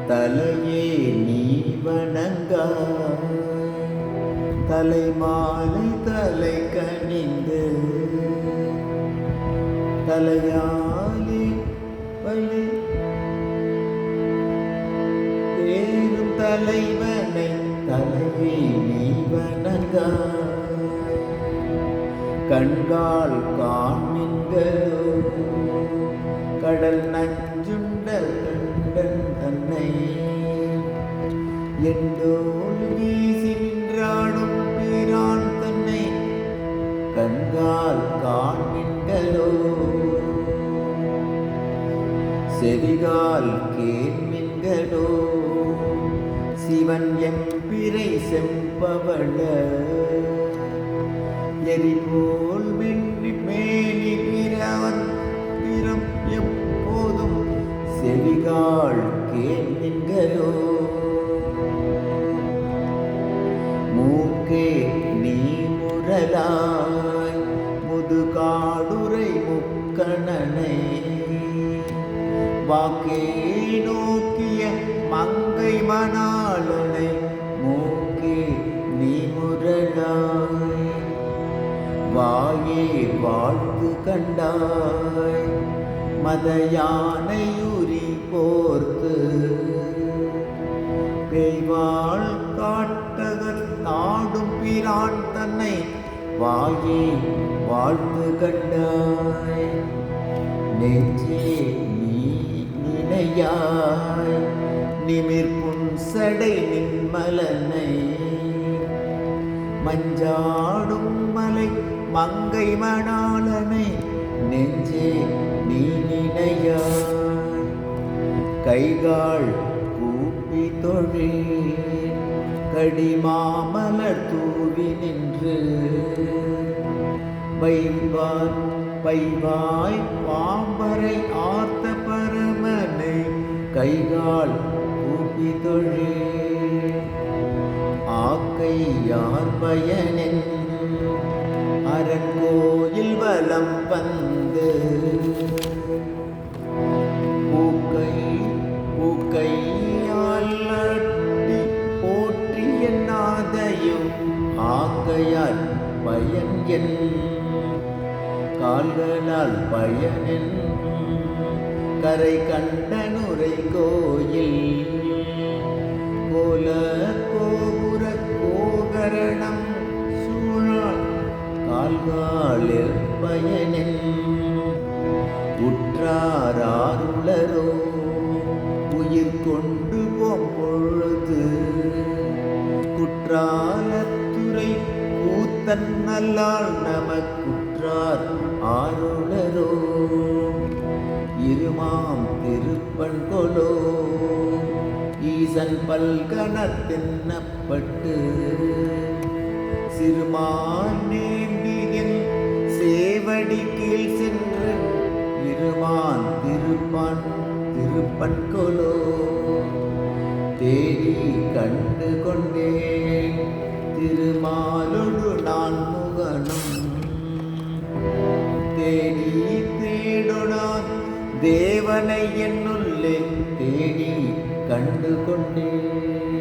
தலையே நீ வணங்காய். தலைமாலை தலை கனிந்து தலையாலே பழி தேரும் தலைவனை தலையே நீ வணங்காய். கண்கால் காண்மின்களோ கடல் நஞ்சுண்ட கண்டன் தன்னை எண்டோல் வீசி நின்றாடும் பிரான் தன்னை கண்கால் காண்மின்களோ செவிகால் கேட்மின்களோ சிவன் எம்பிரை செம்பவள எரிபோல் வெண்ணி மேனி பிறவன் பிறம் எப்போதும் செவிகால் கேட்மின்களோ மூக்கே நீ முரலாய் முதுகாடுரை முக்கணனை வாக்கே நோக்கிய மங்கை மணாளனை மூக்கே நீ முரலாய் வாயே வாழ்த்து கண்டாய் மத யானையுரி போர்த்து பெய்வாள் காட்டகர் நாடும் பிரான் தன்னை வாயே வாழ்த்து கண்டாய். நெஞ்சே நீ நினையாய் நிமிர்புன் சடை நின்மலனை மஞ்சாடும் மலை மங்கை மணாளனை நெஞ்சே நீ நினையாய். கைகால் கூப்பி தொழில் கடிமாமலர் தூவி நின்று பைவாய் பாம்பரை ஆர்த்த பரமனை கைகால் கூப்பி தொழில் ஆக்கை யார் பயனின் அரண்கோயில் வலம் வந்து பூக்கையால் அட்டி போற்றிய நாதையும் ஆக்கையால் பயன் என் கால்களால் பயனின் கரை கண்டனுரை கோயில் கோல கோபுர கோகரணம் சூழால் கால்காலில் பயனின் உற்றாருளரோ உயிர் கொண்டு பொழுது குற்றாலத்துறை கூத்தன் நல்லால் நமக்குற்றார் ஆருளரோ இருமாம் திருப்பன் கொலோ ஈசன் பல்கணத்தின்னப்பட்டு சிறுமான் நேம்பியின் சேவடி கீழ் சென்று இருமான் திருப்பன் கொலோ தேடி கண்டு கொண்டேன் திருமாலொடு நான் முகனும் தேடி தேடொடான் தேவனை என்னுள்ளே தேடி கண்டு கொண்டேன்.